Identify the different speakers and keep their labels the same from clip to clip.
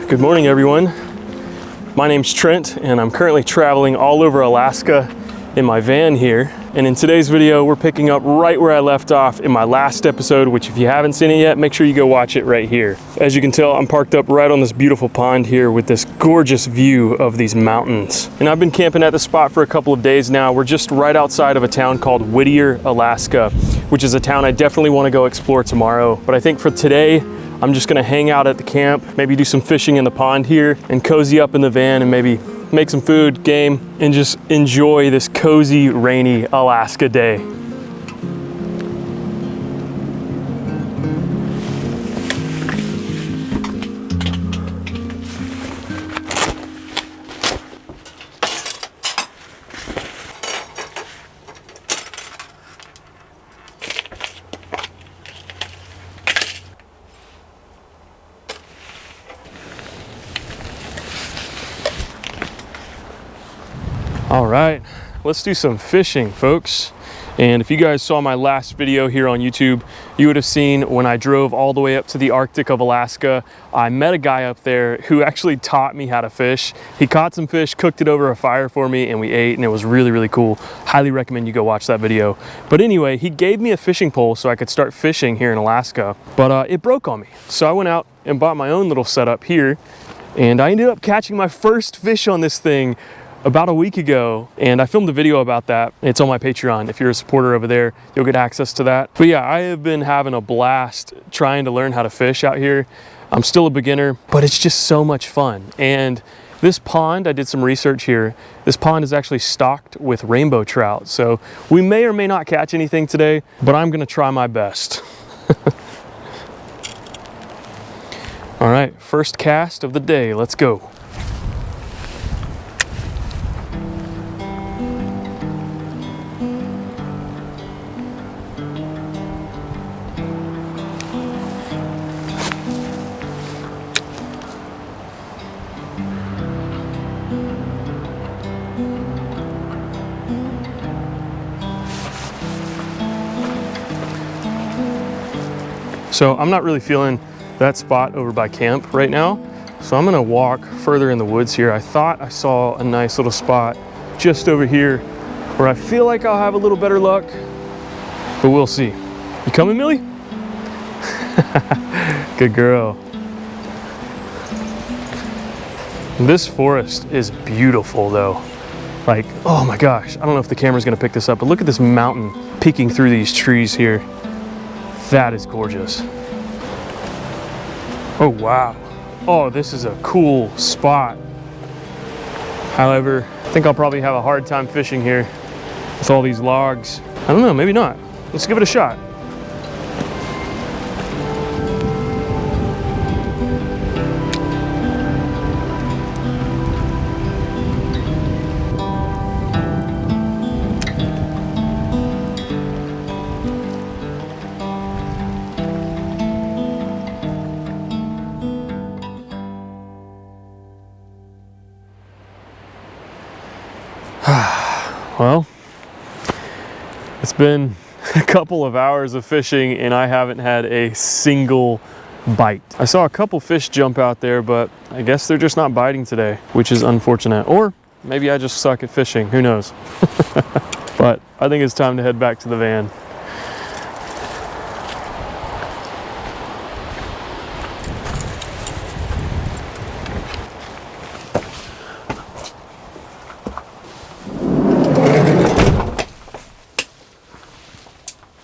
Speaker 1: Good morning, everyone. My name's Trent, and I'm currently traveling all over Alaska in my van here. And in today's video, we're picking up right where I left off in my last episode, which if you haven't seen it yet, make sure you go watch it right here. As you can tell, I'm parked up right on this beautiful pond here with this gorgeous view of these mountains. And I've been camping at the spot for a couple of days now. We're just right outside of a town called Whittier, Alaska, which is a town I definitely want to go explore tomorrow. But I think for today, I'm just gonna hang out at the camp, maybe do some fishing in the pond here and cozy up in the van and maybe make some food, game, and just enjoy this cozy, rainy Alaska day. All right, let's do some fishing, folks. And if you guys saw my last video here on YouTube, you would have seen when I drove all the way up to the Arctic of Alaska, I met a guy up there who actually taught me how to fish. He caught some fish, cooked it over a fire for me, and we ate, and it was really, really cool. Highly recommend you go watch that video. But anyway, he gave me a fishing pole so I could start fishing here in Alaska, but it broke on me. So I went out and bought my own little setup here, and I ended up catching my first fish on this thing about a week ago, and I filmed a video about that. It's on my Patreon. If you're a supporter over there, you'll get access to that. But yeah, I have been having a blast trying to learn how to fish out here. I'm still a beginner, but it's just so much fun. And this pond, I did some research here, this pond is actually stocked with rainbow trout. So we may or may not catch anything today, but I'm gonna try my best. All right, first cast of the day, let's go. So I'm not really feeling that spot over by camp right now. So I'm gonna walk further in the woods here. I thought I saw a nice little spot just over here where I feel like I'll have a little better luck, but we'll see. You coming, Millie? Good girl. This forest is beautiful though. Like, oh my gosh, I don't know if the camera's gonna pick this up, but look at this mountain peeking through these trees here. That is gorgeous. Oh, wow. Oh, this is a cool spot. However, I think I'll probably have a hard time fishing here with all these logs. I don't know, maybe not. Let's give it a shot. Well, it's been a couple of hours of fishing and I haven't had a single bite. I saw a couple fish jump out there, but I guess they're just not biting today, which is unfortunate. Or maybe I just suck at fishing, who knows? But I think it's time to head back to the van.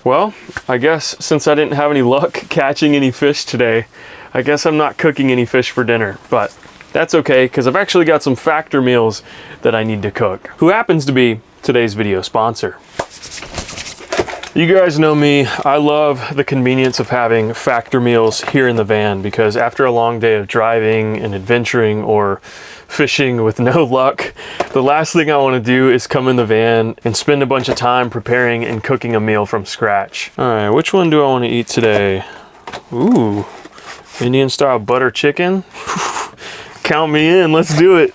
Speaker 1: Well, I guess since I didn't have any luck catching any fish today, I guess I'm not cooking any fish for dinner, but that's okay because I've actually got some Factor meals that I need to cook, who happens to be today's video sponsor. You guys know me, I love the convenience of having Factor meals here in the van because after a long day of driving and adventuring or fishing with no luck, the last thing I want to do is come in the van and spend a bunch of time preparing and cooking a meal from scratch. All right, which one do I want to eat today? Ooh, Indian style butter chicken. Count me in, let's do it.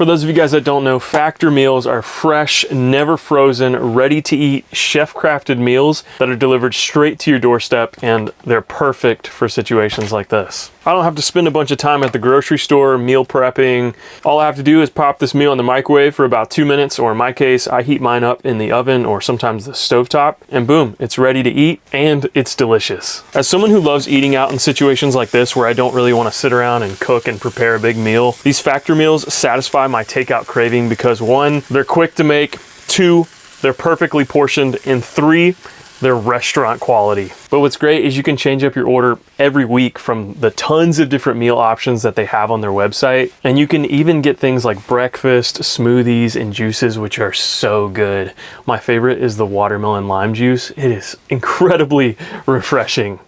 Speaker 1: For those of you guys that don't know, Factor meals are fresh, never frozen, ready to eat, chef-crafted meals that are delivered straight to your doorstep, and they're perfect for situations like this. I don't have to spend a bunch of time at the grocery store meal prepping. All I have to do is pop this meal in the microwave for about 2 minutes, or in my case, I heat mine up in the oven or sometimes the stovetop, and boom, it's ready to eat, and it's delicious. As someone who loves eating out in situations like this where I don't really want to sit around and cook and prepare a big meal, these Factor meals satisfy my takeout craving because 1, they're quick to make, 2, they're perfectly portioned, and 3, they're restaurant quality. But what's great is you can change up your order every week from the tons of different meal options that they have on their website. And you can even get things like breakfast, smoothies, and juices, which are so good. My favorite is the watermelon lime juice. It is incredibly refreshing.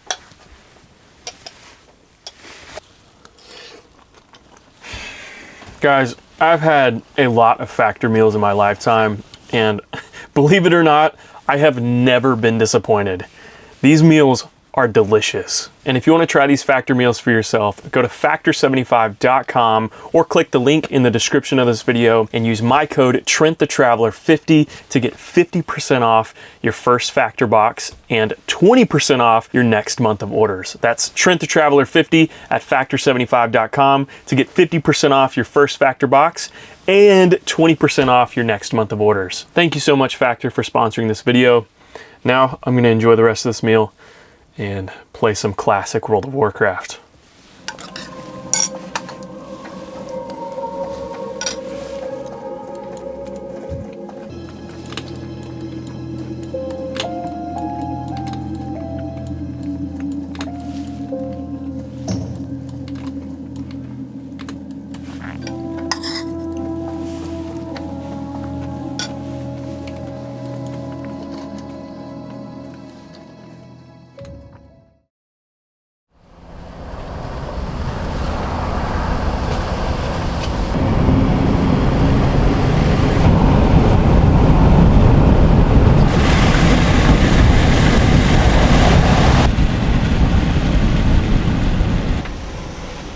Speaker 1: Guys, I've had a lot of Factor meals in my lifetime, and believe it or not, I have never been disappointed. These meals are delicious. And if you want to try these Factor meals for yourself, go to factor75.com or click the link in the description of this video and use my code TrentTheTraveler50 to get 50% off your first Factor box and 20% off your next month of orders. That's TrentTheTraveler50 at factor75.com to get 50% off your first Factor box and 20% off your next month of orders. Thank you so much, Factor, for sponsoring this video. Now I'm going to enjoy the rest of this meal and play some classic World of Warcraft.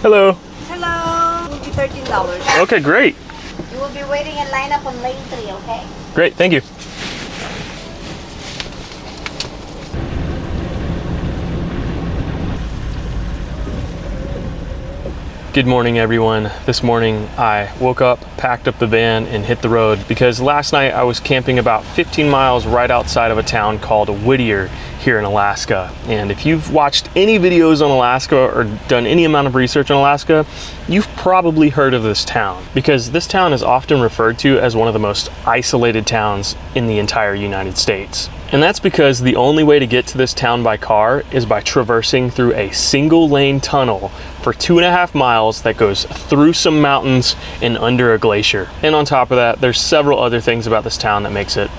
Speaker 1: Hello.
Speaker 2: Hello. It will be $13.
Speaker 1: Okay, great.
Speaker 2: You will be waiting in line up on lane 3, okay?
Speaker 1: Great, thank you. Good morning, everyone. This morning I woke up, packed up the van, and hit the road because last night I was camping about 15 miles right outside of a town called Whittier here in Alaska. And if you've watched any videos on Alaska or done any amount of research on Alaska, you've probably heard of this town because this town is often referred to as one of the most isolated towns in the entire United States. And that's because the only way to get to this town by car is by traversing through a single lane tunnel for 2.5 miles that goes through some mountains and under a glacier. And on top of that, there's several other things about this town that makes it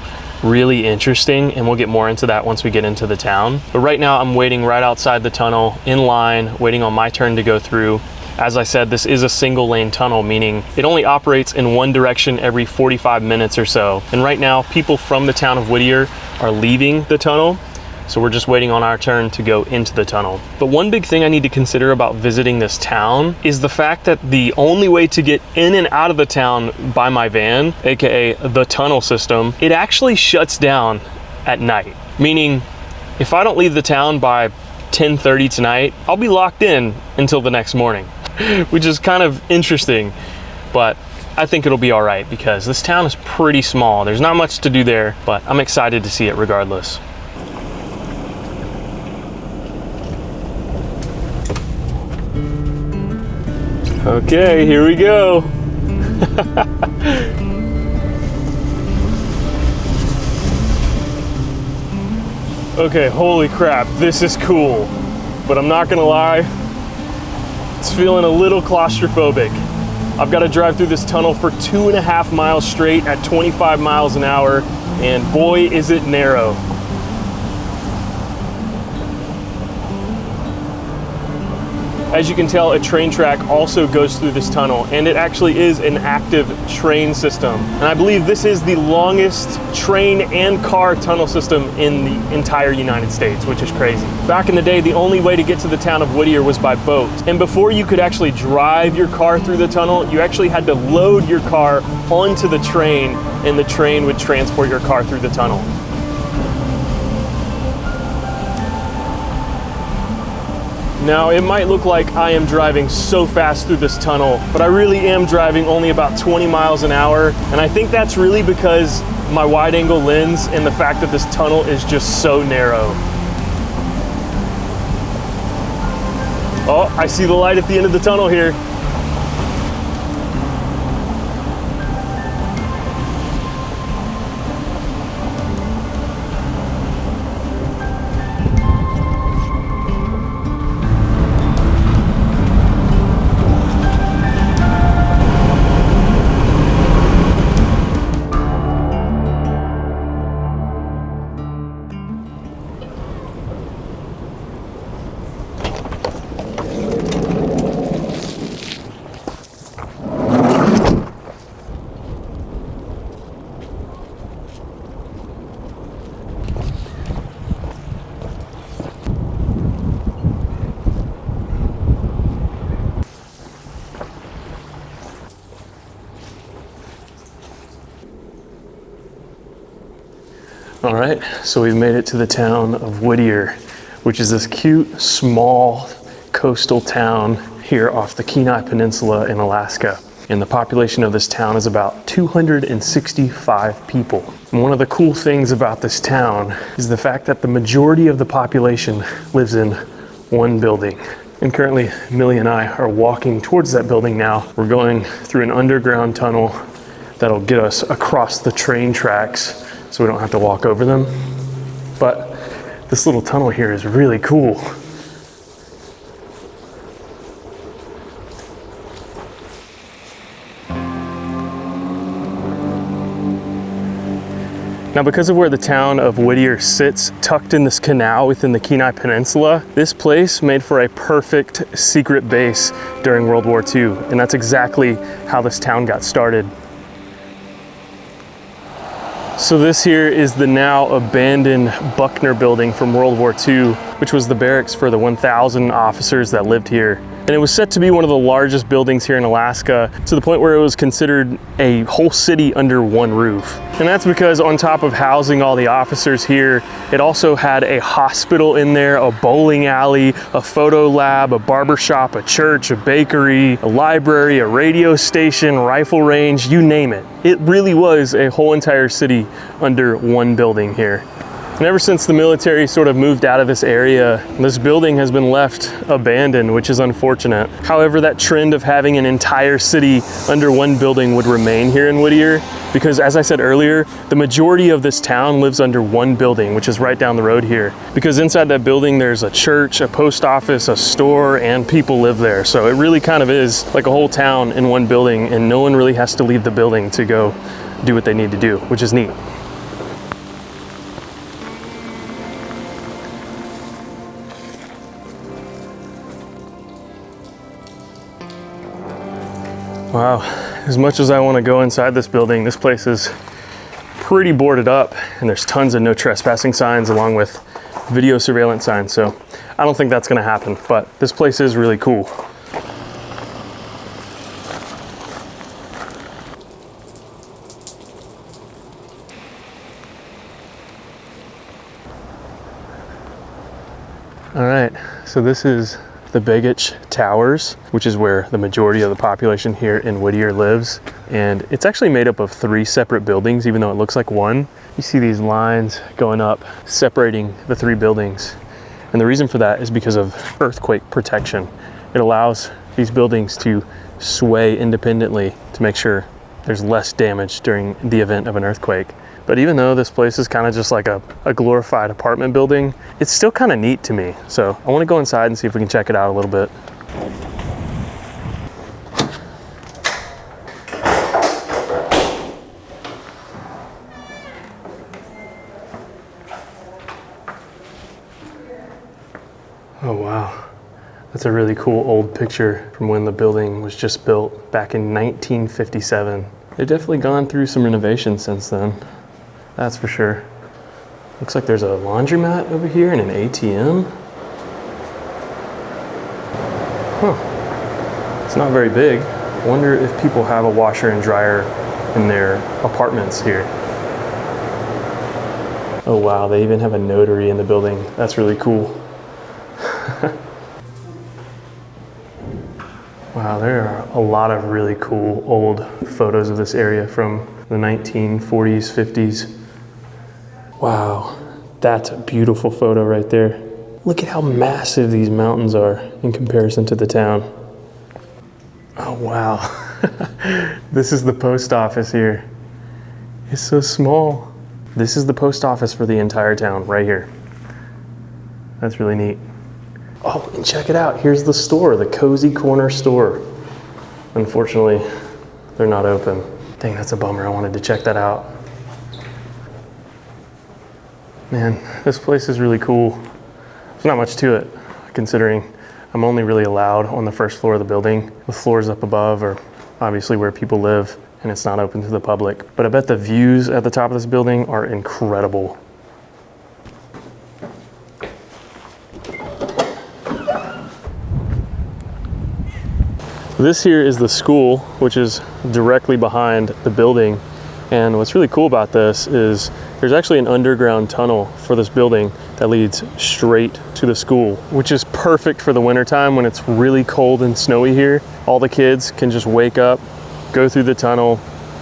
Speaker 1: really interesting, and we'll get more into that once we get into the town. But right now I'm waiting right outside the tunnel in line, waiting on my turn to go through. As I said, this is a single lane tunnel, meaning it only operates in one direction every 45 minutes or so. And right now, people from the town of Whittier are leaving the tunnel, so we're just waiting on our turn to go into the tunnel. But one big thing I need to consider about visiting this town is the fact that the only way to get in and out of the town by my van, aka the tunnel system, it actually shuts down at night. Meaning, if I don't leave the town by 10:30 tonight, I'll be locked in until the next morning, which is kind of interesting, but I think it'll be all right because this town is pretty small. There's not much to do there, but I'm excited to see it regardless. Okay, here we go. Okay, holy crap, this is cool. But I'm not gonna lie, it's feeling a little claustrophobic. I've got to drive through this tunnel for 2.5 miles straight at 25 miles an hour, and boy, is it narrow. As you can tell, a train track also goes through this tunnel, and it actually is an active train system. And I believe this is the longest train and car tunnel system in the entire United States, which is crazy. Back in the day, the only way to get to the town of Whittier was by boat. And before you could actually drive your car through the tunnel, you actually had to load your car onto the train, and the train would transport your car through the tunnel. Now, it might look like I am driving so fast through this tunnel, but I really am driving only about 20 miles an hour. And I think that's really because my wide angle lens and the fact that this tunnel is just so narrow. Oh, I see the light at the end of the tunnel here. All right, so we've made it to the town of Whittier, which is this cute, small coastal town here off the Kenai Peninsula in Alaska. And the population of this town is about 265 people. And one of the cool things about this town is the fact that the majority of the population lives in one building. And currently, Millie and I are walking towards that building now. We're going through an underground tunnel that'll get us across the train tracks so we don't have to walk over them. But this little tunnel here is really cool. Now, because of where the town of Whittier sits, tucked in this canal within the Kenai Peninsula, this place made for a perfect secret base during World War II. And that's exactly how this town got started. So this here is the now abandoned Buckner building from World War II, which was the barracks for the 1,000 officers that lived here. And it was set to be one of the largest buildings here in Alaska, to the point where it was considered a whole city under one roof. And that's because on top of housing all the officers here, it also had a hospital in there, a bowling alley, a photo lab, a barber shop, a church, a bakery, a library, a radio station, rifle range, you name it. It really was a whole entire city under one building here. And ever since the military sort of moved out of this area, this building has been left abandoned, which is unfortunate. However, that trend of having an entire city under one building would remain here in Whittier, because as I said earlier, the majority of this town lives under one building, which is right down the road here. Because inside that building, there's a church, a post office, a store, and people live there. So it really kind of is like a whole town in one building, and no one really has to leave the building to go do what they need to do, which is neat. Wow, as much as I want to go inside this building, this place is pretty boarded up, and there's tons of no trespassing signs along with video surveillance signs, so I don't think that's going to happen, but this place is really cool. All right, so this is the Begich Towers, which is where the majority of the population here in Whittier lives. And it's actually made up of 3 separate buildings, even though it looks like one. You see these lines going up, separating the 3 buildings. And the reason for that is because of earthquake protection. It allows these buildings to sway independently to make sure there's less damage during the event of an earthquake. But even though this place is kind of just like a glorified apartment building, it's still kind of neat to me. So I want to go inside and see if we can check it out a little bit. Oh wow, That's a really cool old picture from when the building was just built back in 1957. They've definitely gone through some renovations since then. That's for sure. Looks like there's a laundromat over here and an ATM. Huh. It's not very big. I wonder if people have a washer and dryer in their apartments here. Oh wow, they even have a notary in the building. That's really cool. Wow, there are a lot of really cool old photos of this area from the 1940s, 50s. Wow, that's a beautiful photo right there. Look at how massive these mountains are in comparison to the town. Oh wow, this is the post office here. It's so small. This is the post office for the entire town right here. That's really neat. Oh, and check it out. Here's the store, the Cozy Corner store. Unfortunately, they're not open. Dang, that's a bummer. I wanted to check that out. Man, this place is really cool. There's not much to it, considering I'm only really allowed on the first floor of the building. The floors up above are obviously where people live, and it's not open to the public. But I bet the views at the top of this building are incredible. This here is the school, which is directly behind the building. And what's really cool about this is there's actually an underground tunnel for this building that leads straight to the school, which is perfect for the wintertime when it's really cold and snowy here. All the kids can just wake up, go through the tunnel,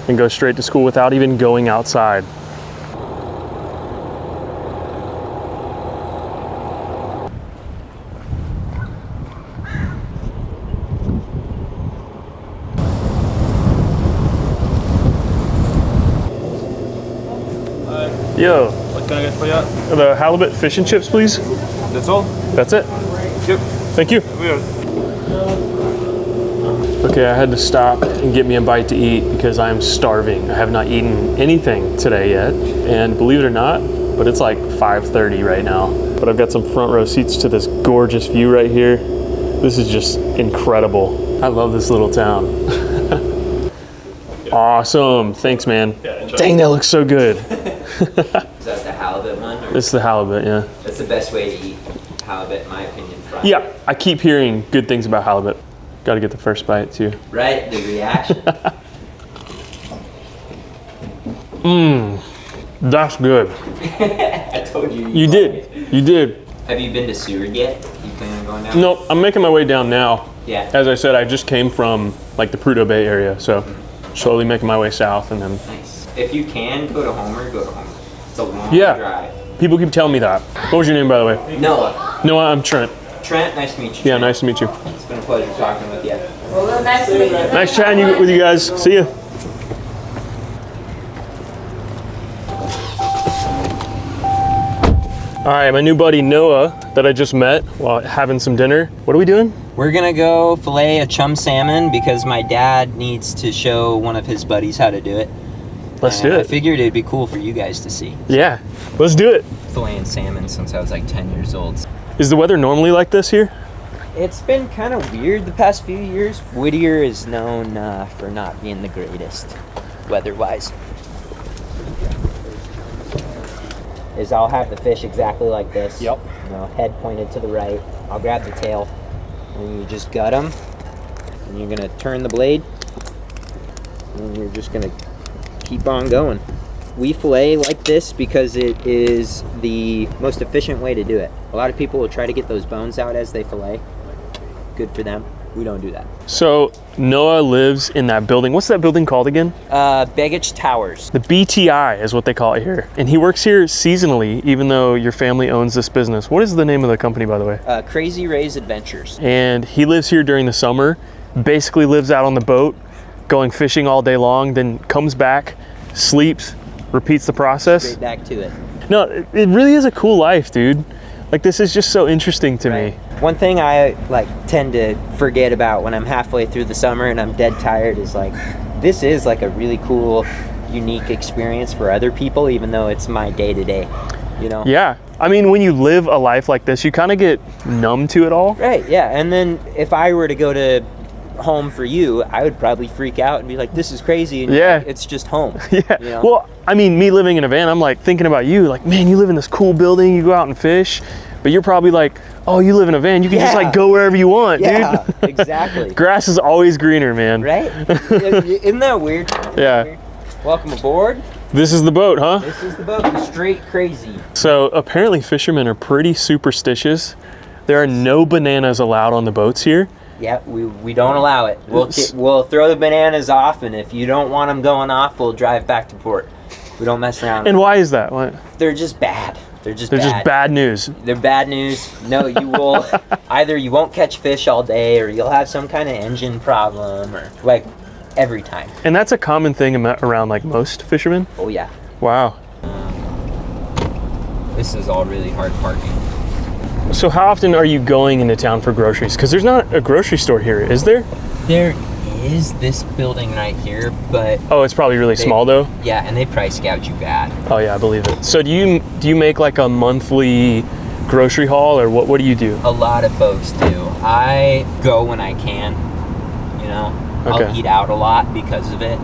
Speaker 1: and go straight to school without even going outside. Yo.
Speaker 3: What can I get for you?
Speaker 1: The halibut fish and chips, please.
Speaker 3: That's all?
Speaker 1: That's it.
Speaker 3: Yep.
Speaker 1: Thank you.
Speaker 3: Weird.
Speaker 1: Okay, I had to stop and get me a bite to eat because I'm starving. I have not eaten anything today yet. And believe it or not, but it's like 5:30 right now. But I've got some front row seats to this gorgeous view right here. This is just incredible. I love this little town. Awesome. Thanks, man.
Speaker 3: Yeah,
Speaker 1: dang, that looks so good.
Speaker 4: Is that the halibut one? Or
Speaker 1: This is the halibut, yeah.
Speaker 4: that's the best way to eat halibut, in my opinion. Fried.
Speaker 1: Yeah, I keep hearing good things about halibut. Got to get the first bite too.
Speaker 4: Right? The reaction.
Speaker 1: That's good.
Speaker 4: I told you.
Speaker 1: You did. You did.
Speaker 4: Have you been to Seward yet? You plan on going down?
Speaker 1: No, I'm making my way down now.
Speaker 4: Yeah.
Speaker 1: As I said, I just came from like the Prudhoe Bay area, so slowly making my way south and then.
Speaker 4: Nice. If you can go to Homer, go to Homer. It's a long
Speaker 1: Yeah.
Speaker 4: drive.
Speaker 1: People keep telling me that. What was your name, by the way?
Speaker 4: Noah.
Speaker 1: No, I'm Trent.
Speaker 4: Trent, nice to meet you.
Speaker 1: Yeah, nice to meet you.
Speaker 4: It's been a pleasure talking with you.
Speaker 2: Well, nice to meet you.
Speaker 1: Nice chatting with you guys. See ya. All right, my new buddy Noah that I just met while having some dinner. What are we doing?
Speaker 4: We're gonna go fillet a chum salmon because my dad needs to show one of his buddies how to do it.
Speaker 1: Let's
Speaker 4: And
Speaker 1: do
Speaker 4: I
Speaker 1: it.
Speaker 4: figured it'd be cool for you guys to see.
Speaker 1: Yeah, let's do it.
Speaker 4: Filleting salmon since I was like 10 years old.
Speaker 1: Is the weather normally like this here?
Speaker 4: It's been kind of weird the past few years. Whittier is known for not being the greatest weather-wise. Is I'll have the fish exactly like this.
Speaker 1: Yep.
Speaker 4: You know, head pointed to the right. I'll grab the tail, and you just gut them. And you're gonna turn the blade, and you're just gonna keep on going. We fillet like this because it is the most efficient way to do it. A lot of people will try to get those bones out as they fillet. Good for them. We don't do that.
Speaker 1: So Noah lives in that building. What's that building called again?
Speaker 4: Baggage Towers.
Speaker 1: The BTI is what they call it here. And he works here seasonally, even though your family owns this business. What is the name of the company, by the way?
Speaker 4: Crazy Ray's Adventures.
Speaker 1: And he lives here during the summer, basically lives out on the boat, going fishing all day long, then comes back, sleeps, repeats the process.
Speaker 4: Straight back to it.
Speaker 1: No, it really is a cool life, dude. Like, this is just so interesting to me.
Speaker 4: One thing I tend to forget about when I'm halfway through the summer and I'm dead tired is this is like a really cool, unique experience for other people, even though it's my day to day, you know?
Speaker 1: Yeah, I mean, when you live a life like this, you kind of get numb to it all.
Speaker 4: Right, yeah. And then if I were to go to home for you, I would probably freak out and be like, this is crazy. And
Speaker 1: Yeah.
Speaker 4: like, it's just home.
Speaker 1: Yeah.
Speaker 4: You know?
Speaker 1: Well, I mean, me living in a van, I'm like thinking about you, like, man, you live in this cool building, you go out and fish, but you're probably like, oh, you live in a van, you can just like go wherever you want,
Speaker 4: yeah,
Speaker 1: dude.
Speaker 4: exactly.
Speaker 1: Grass is always greener, man.
Speaker 4: Right? Isn't that weird?
Speaker 1: Yeah.
Speaker 4: Weird? Welcome aboard.
Speaker 1: This is the boat, huh?
Speaker 4: This is the boat, the Straight Crazy.
Speaker 1: So apparently fishermen are pretty superstitious. There are no bananas allowed on the boats here.
Speaker 4: Yeah, we don't allow it. We'll throw the bananas off, and if you don't want them going off, we'll drive back to port. We don't mess around.
Speaker 1: And why is that? Why?
Speaker 4: They're just bad. They're just
Speaker 1: bad news.
Speaker 4: They're bad news. No, you will either you won't catch fish all day, or you'll have some kind of engine problem, or like every time.
Speaker 1: And that's a common thing around like most fishermen?
Speaker 4: Oh yeah.
Speaker 1: Wow.
Speaker 4: This is all really hard parking.
Speaker 1: So how often are you going into town for groceries? Because there's not a grocery store here, is there?
Speaker 4: There is this building right here, but
Speaker 1: Oh, it's probably really small though?
Speaker 4: yeah, and they price gouge you bad.
Speaker 1: Oh yeah, I believe it. So do you make like a monthly grocery haul, or what do you do?
Speaker 4: A lot of folks do. I go when I can, you know.
Speaker 1: Okay.
Speaker 4: I'll eat out a lot because of it.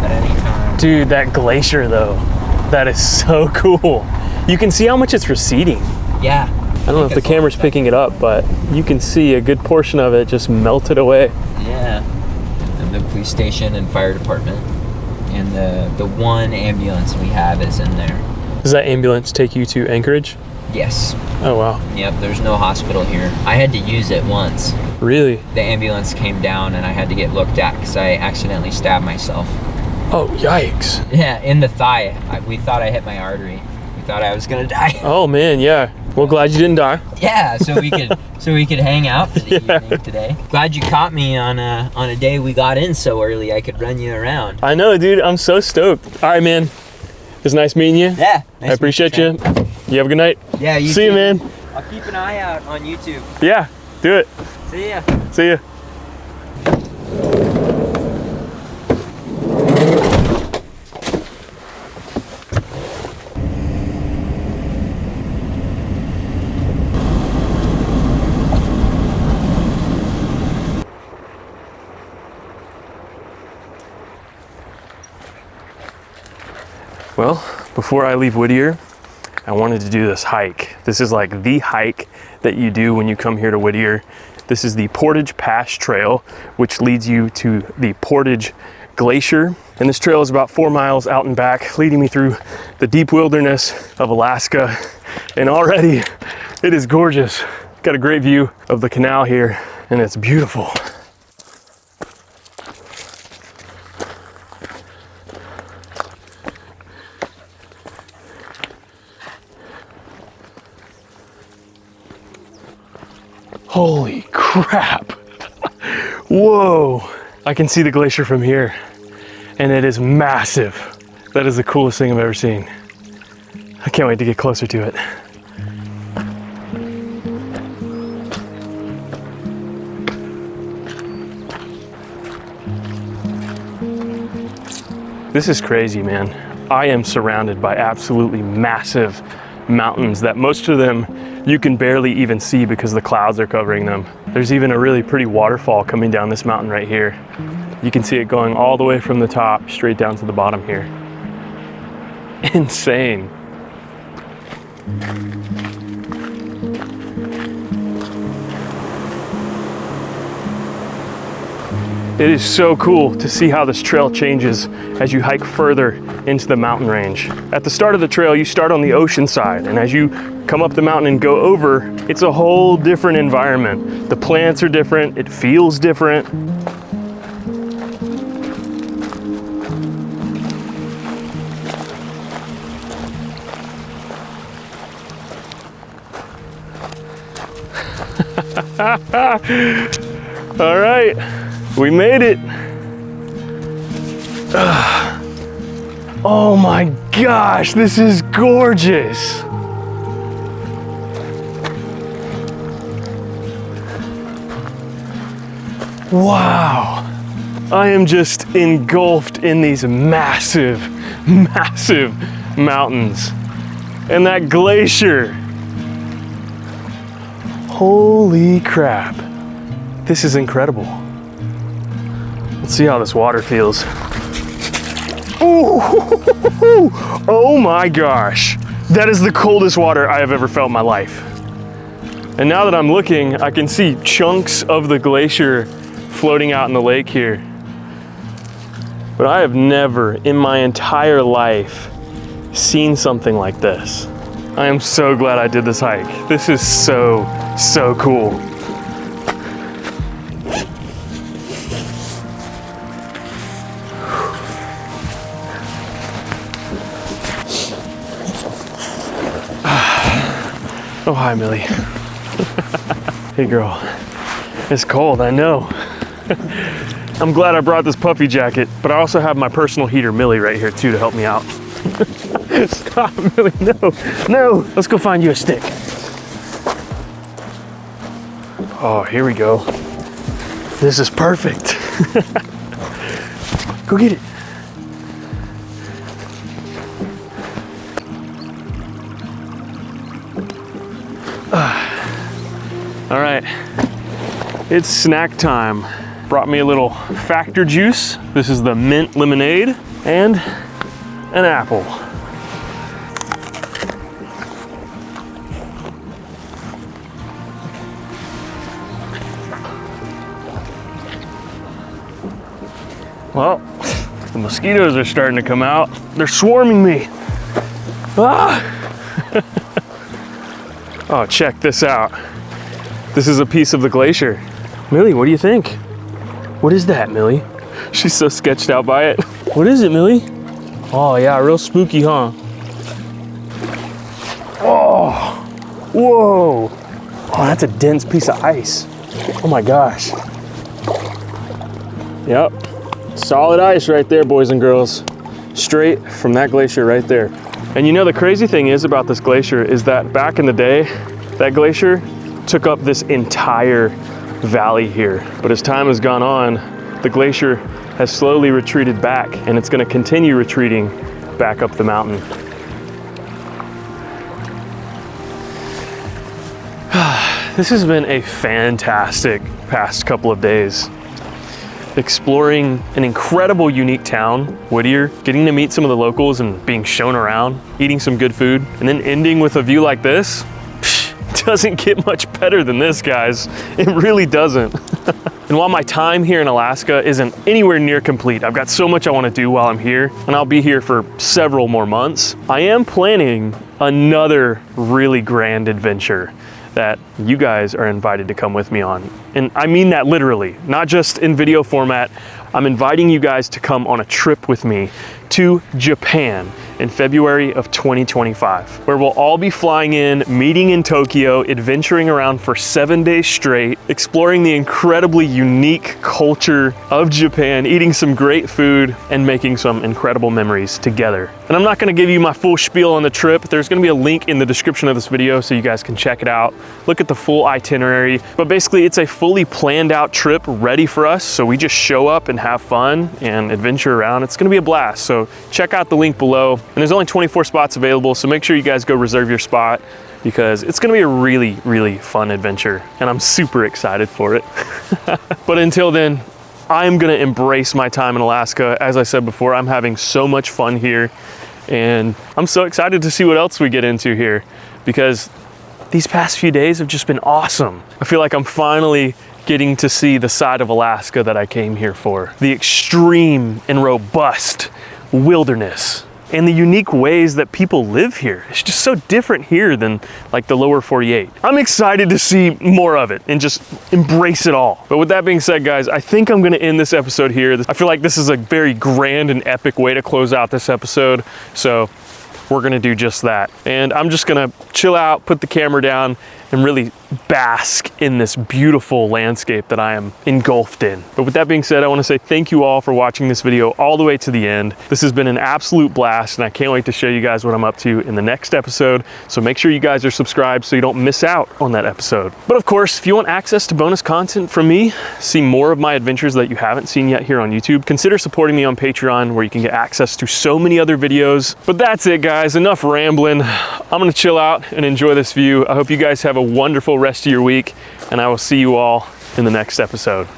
Speaker 4: At any time.
Speaker 1: Dude, that glacier though, that is so cool. You can see how much it's receding.
Speaker 4: Yeah.
Speaker 1: I don't know if the camera's picking it up, but you can see a good portion of it just melted away.
Speaker 4: Yeah. And the police station and fire department. And the one ambulance we have is in there.
Speaker 1: Does that ambulance take you to Anchorage?
Speaker 4: Yes.
Speaker 1: Oh wow.
Speaker 4: Yep, there's no hospital here. I had to use it once.
Speaker 1: Really?
Speaker 4: The ambulance came down and I had to get looked at because I accidentally stabbed myself.
Speaker 1: Oh, yikes.
Speaker 4: Yeah, in the thigh. We thought I hit my artery. We thought I was gonna die.
Speaker 1: Oh man, yeah. Well, glad you didn't die.
Speaker 4: Yeah, so we could hang out for the evening today. Glad you caught me on a day we got in so early. I could run you around.
Speaker 1: I know, dude. I'm so stoked. All right, man. It was nice meeting you.
Speaker 4: Yeah.
Speaker 1: I appreciate you. You have a good night.
Speaker 4: Yeah, you
Speaker 1: See
Speaker 4: too.
Speaker 1: you, man.
Speaker 4: I'll keep an eye out on YouTube.
Speaker 1: Yeah, do it.
Speaker 4: See ya.
Speaker 1: See ya. Well, before I leave Whittier, I wanted to do this hike. This is like the hike that you do when you come here to Whittier. This is the Portage Pass Trail, which leads you to the Portage Glacier. And this trail is about 4 miles out and back, leading me through the deep wilderness of Alaska. And already it is gorgeous. Got a great view of the canal here, and it's beautiful. Holy crap. Whoa. I can see the glacier from here, and it is massive. That is the coolest thing I've ever seen. I can't wait to get closer to it. This is crazy, man. I am surrounded by absolutely massive mountains that most of them you can barely even see because the clouds are covering them. There's even a really pretty waterfall coming down this mountain right here. You can see it going all the way from the top straight down to the bottom here. Insane. It is so cool to see how this trail changes as you hike further into the mountain range. At the start of the trail, you start on the ocean side, and as you come up the mountain and go over, it's a whole different environment. The plants are different, it feels different. All right. We made it. Oh my gosh, this is gorgeous. Wow. I am just engulfed in these massive massive mountains and that glacier. Holy crap. This is incredible. Let's see how this water feels. Ooh, oh my gosh. That is the coldest water I have ever felt in my life. And now that I'm looking, I can see chunks of the glacier floating out in the lake here. But I have never in my entire life seen something like this. I am so glad I did this hike. This is so cool. Oh, hi, Millie. Hey, girl. It's cold, I know. I'm glad I brought this puffy jacket, but I also have my personal heater, Millie, right here, too, to help me out. Stop, Millie, no. Let's go find you a stick. Oh, here we go. This is perfect. Go get it. All right, it's snack time. Brought me a little Factor juice. This is the mint lemonade and an apple. Well, the mosquitoes are starting to come out. They're swarming me. Ah! Oh, check this out. This is a piece of the glacier. Millie, what do you think? What is that, Millie? She's so sketched out by it. What is it, Millie? Oh yeah, real spooky, huh? Oh, whoa. Oh, that's a dense piece of ice. Oh my gosh. Yep, solid ice right there, boys and girls. Straight from that glacier right there. And you know, the crazy thing is about this glacier is that back in the day, that glacier took up this entire valley here. But as time has gone on, the glacier has slowly retreated back, and it's gonna continue retreating back up the mountain. This has been a fantastic past couple of days. Exploring an incredible, unique town, Whittier, getting to meet some of the locals and being shown around, eating some good food, and then ending with a view like this. Doesn't get much better than this, guys. It really doesn't. And while my time here in Alaska isn't anywhere near complete, I've got so much I want to do while I'm here, and I'll be here for several more months, I am planning another really grand adventure that you guys are invited to come with me on. And I mean that literally, not just in video format. I'm inviting you guys to come on a trip with me to Japan in February of 2025, where we'll all be flying in, meeting in Tokyo, adventuring around for 7 days straight, exploring the incredibly unique culture of Japan, eating some great food, and making some incredible memories together. And I'm not gonna give you my full spiel on the trip. There's gonna be a link in the description of this video so you guys can check it out, look at the full itinerary. But basically, it's a fully planned out trip ready for us, so we just show up and have fun and adventure around. It's gonna be a blast, so check out the link below. And there's only 24 spots available, so make sure you guys go reserve your spot because it's gonna be a really, really fun adventure, and I'm super excited for it. But until then, I'm gonna embrace my time in Alaska. As I said before, I'm having so much fun here, and I'm so excited to see what else we get into here because these past few days have just been awesome. I feel like I'm finally getting to see the side of Alaska that I came here for. The extreme and robust wilderness and the unique ways that people live here. It's just so different here than like the lower 48. I'm excited to see more of it and just embrace it all. But with that being said, guys, I think I'm gonna end this episode here. I feel like this is a very grand and epic way to close out this episode. So we're gonna do just that. And I'm just gonna chill out, put the camera down, and really bask in this beautiful landscape that I am engulfed in. But with that being said, I want to say thank you all for watching this video all the way to the end. This has been an absolute blast, and I can't wait to show you guys what I'm up to in the next episode. So make sure you guys are subscribed so you don't miss out on that episode. But of course, if you want access to bonus content from me, see more of my adventures that you haven't seen yet here on YouTube, consider supporting me on Patreon, where you can get access to so many other videos. But that's it, guys. Enough rambling. I'm gonna chill out and enjoy this view. I hope you guys have a wonderful rest of your week, and I will see you all in the next episode.